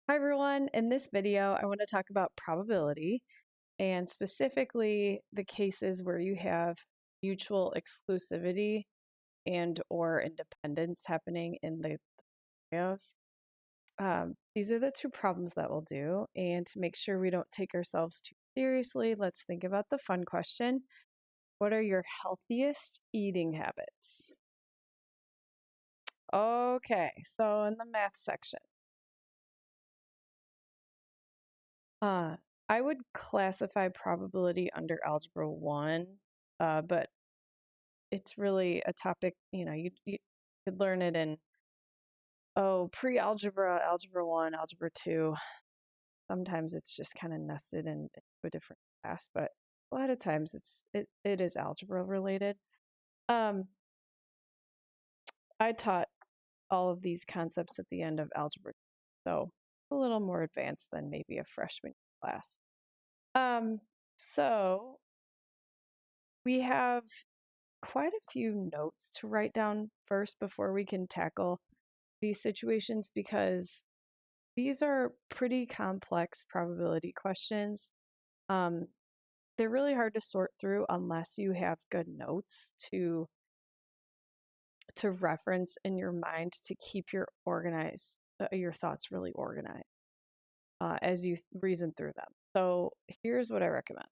Hi everyone, in this video I want to talk about probability and specifically the cases where you have mutual exclusivity and or independence happening in the scenarios. These are the two problems that we'll do, and to make sure we don't take ourselves too seriously, let's think about the fun question. What are your healthiest eating habits? Okay, so in the math section, I would classify probability under Algebra 1, but it's really a topic, you could learn it in, pre-algebra, Algebra 1, Algebra 2. Sometimes it's just kind of nested in a different class, but a lot of times it is algebra related. I taught all of these concepts at the end of Algebra 2, so a little more advanced than maybe a freshman class. So we have quite a few notes to write down first before we can tackle these situations, because these are pretty complex probability questions. They're really hard to sort through unless you have good notes to reference in your mind to keep your thoughts really organized as you reason through them. So here's what I recommend.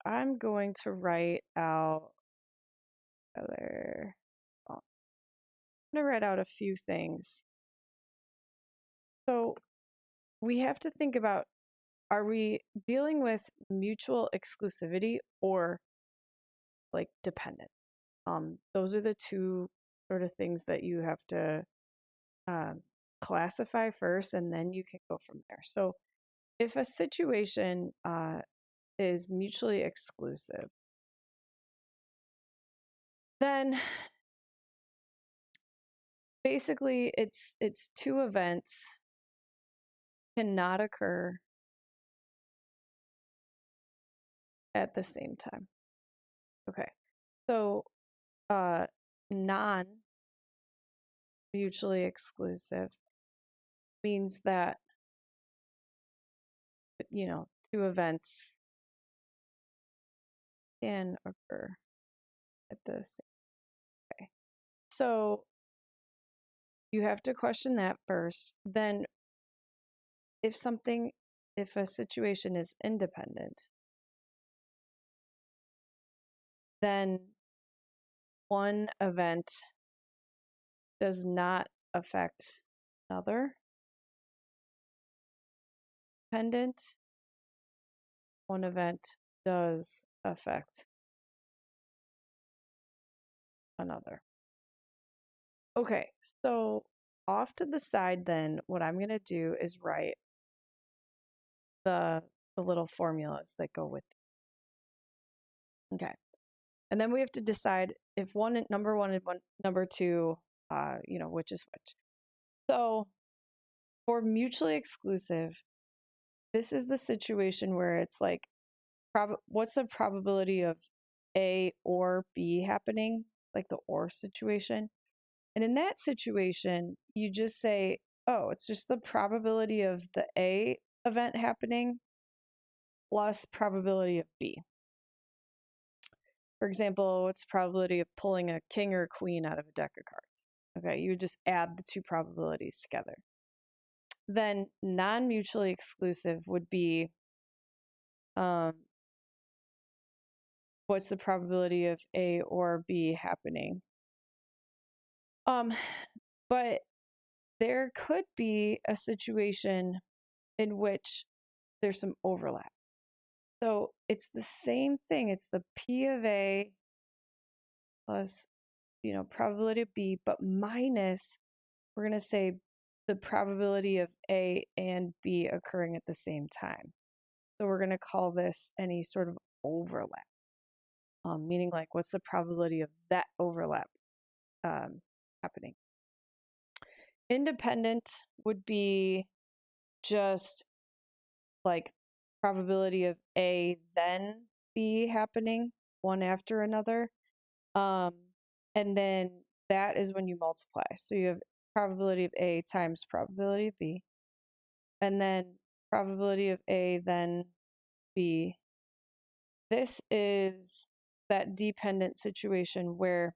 I'm going to write out I'm going to write out a few things. So we have to think about, are we dealing with mutual exclusivity or like dependent? Those are the two sort of things that you have to classify first, and then you can go from there. So if a situation is mutually exclusive, then basically it's two events cannot occur at the same time. Okay, so non mutually exclusive means that two events can occur at the same. Okay, so you have to question that first. Then if a situation is independent, then one event does not affect another. Dependent, one event does affect another. Okay, so off to the side then, what I'm going to do is write the little formulas that go with it. Okay, and then we have to decide if number one and number two, which is which. So for mutually exclusive, this is the situation where it's like, what's the probability of A or B happening, like the or situation. And in that situation, you just say, oh, it's just the probability of the A event happening plus probability of B. For example, what's the probability of pulling a king or a queen out of a deck of cards? Okay, you would just add the two probabilities together. Then non-mutually exclusive would be, what's the probability of A or B happening? But there could be a situation in which there's some overlap. So it's the same thing. It's the P of A plus, probability of B, but minus, we're going to say, the probability of A and B occurring at the same time. So we're going to call this any sort of overlap, meaning like what's the probability of that overlap happening. Independent would be just like probability of A then B happening one after another. And then that is when you multiply. So you have probability of A times probability of B and then probability of A, then B. This is that dependent situation where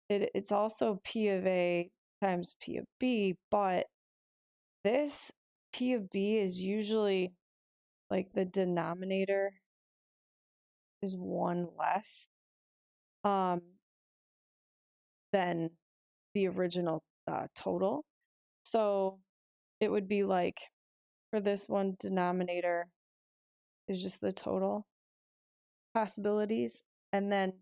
it's also P of A times P of B, but this P of B is usually like the denominator is one less than the original total. So it would be like for this one, denominator is just the total possibilities. And then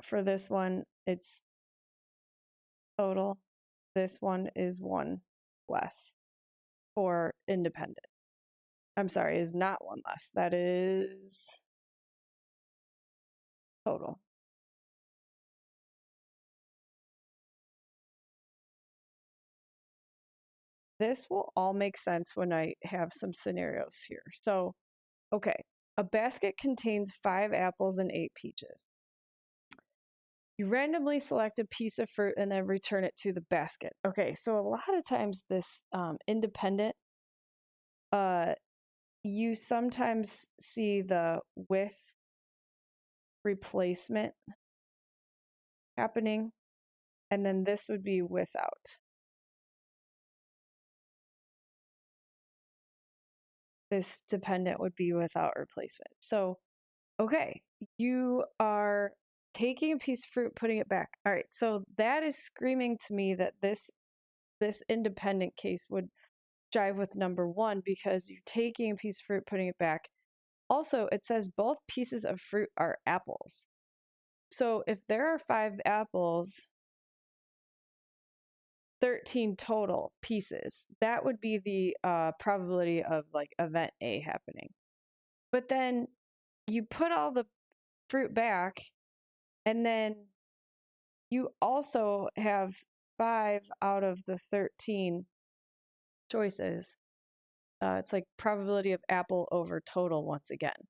for this one, it's total. This one is one less for independent. I'm sorry, is not one less. That is total. This will all make sense when I have some scenarios here. So, okay, a basket contains 5 apples and 8 peaches. You randomly select a piece of fruit and then return it to the basket. Okay, so a lot of times this independent, you sometimes see the with replacement happening, and then this would be without. This dependent would be without replacement. So, okay, you are taking a piece of fruit, putting it back. All right, so that is screaming to me that this independent case would jive with number 1 because you're taking a piece of fruit, putting it back. Also, it says both pieces of fruit are apples. So if there are 5 apples, 13 total pieces, that would be the probability of like event A happening. But then you put all the fruit back, and then you also have 5 out of the 13 choices. It's like probability of apple over total once again.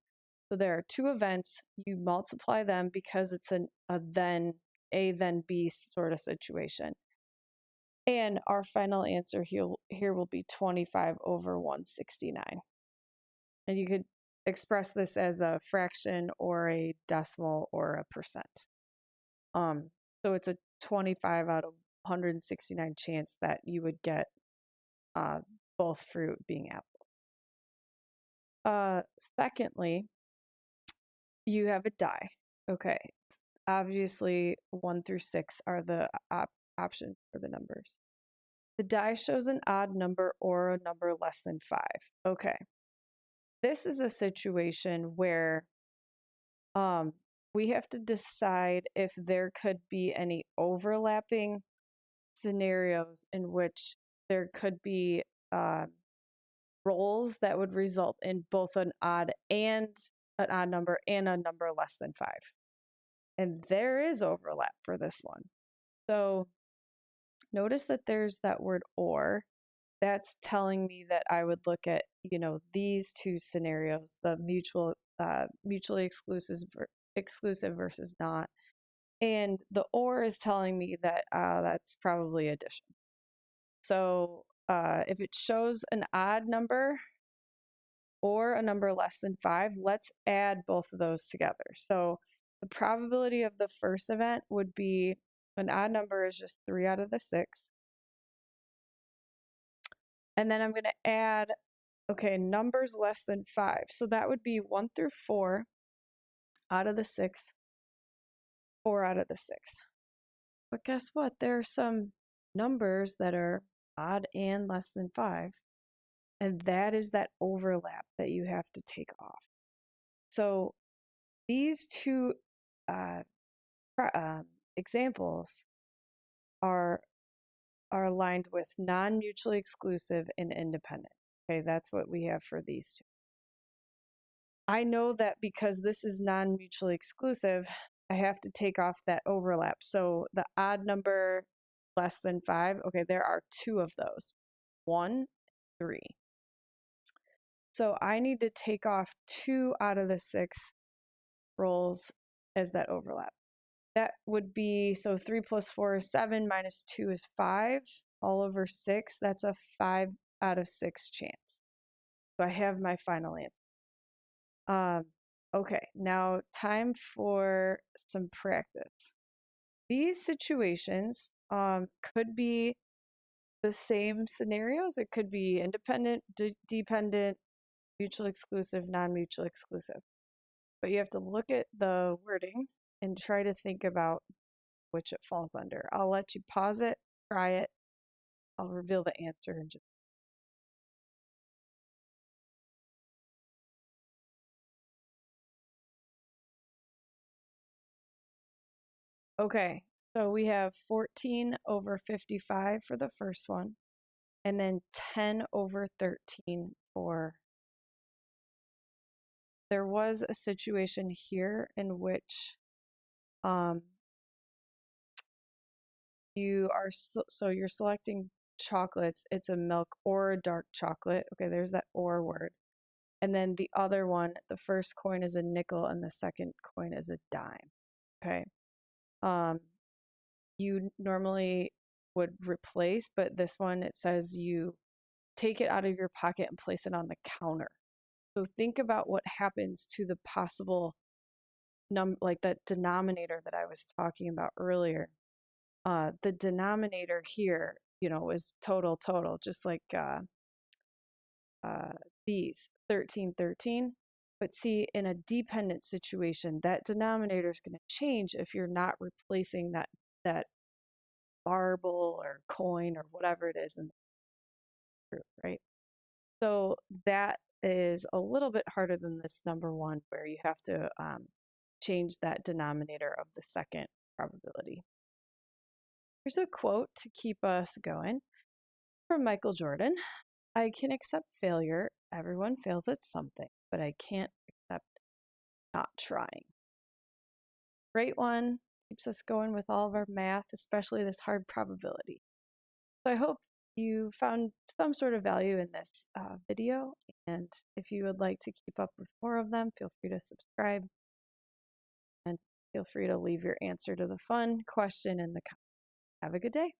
So there are 2 events. You multiply them because it's a then A then B sort of situation. And our final answer here will be 25 over 169. And you could express this as a fraction or a decimal or a percent. So it's a 25 out of 169 chance that you would get both fruit being apple. Secondly, you have a die. Okay. Obviously, 1 through 6 are the options for the numbers. The die shows an odd number or a number less than 5. Okay. This is a situation where we have to decide if there could be any overlapping scenarios in which there could be roles that would result in both an odd number and a number less than 5. And there is overlap for this one. So notice that there's that word or. That's telling me that I would look at, these 2 scenarios, the mutually exclusive versus not. And the or is telling me that that's probably addition. So if it shows an odd number or a number less than 5, let's add both of those together. So the probability of the first event would be an odd number is just 3 out of the 6. And then I'm going to add, numbers less than 5. So that would be 1 through 4 out of the 6, 4 out of the 6. But guess what? There are some numbers that are odd and less than 5. And that is that overlap that you have to take off. So these 2 examples are aligned with non-mutually exclusive and independent. Okay, that's what we have for these 2. I know that because this is non-mutually exclusive, I have to take off that overlap. So the odd number less than 5, okay, there are 2 of those, 1, 3. So I need to take off 2 out of the 6 roles as that overlap. That would be, so 3 plus 4 is 7, minus 2 is 5. all over 6, that's a 5 out of 6 chance. So I have my final answer. Okay, now time for some practice. These situations could be the same scenarios. It could be independent, dependent, mutually exclusive, non-mutually exclusive. But you have to look at the wording and try to think about which it falls under. I'll let you pause it, try it. I'll reveal the answer in just. Okay, so we have 14 over 55 for the first one, and then 10 over 13 for. There was a situation here in which you are so you're selecting chocolates. It's a milk or a dark chocolate. Okay, there's that or word. And then the other one, the first coin is a nickel and the second coin is a dime. Okay. You normally would replace, but this one it says you take it out of your pocket and place it on the counter. So think about what happens to the possible like that denominator that I was talking about earlier. The denominator here, is total, just like these 13, 13. But see, in a dependent situation, that denominator is going to change if you're not replacing that marble or coin or whatever it is in the group, right? So that is a little bit harder than this number one, where you have to change that denominator of the second probability. Here's a quote to keep us going from Michael Jordan. I can accept failure. Everyone fails at something, but I can't accept not trying. Great one. Keeps us going with all of our math, especially this hard probability. So I hope you found some sort of value in this video. And if you would like to keep up with more of them, feel free to subscribe. And feel free to leave your answer to the fun question in the comments. Have a good day.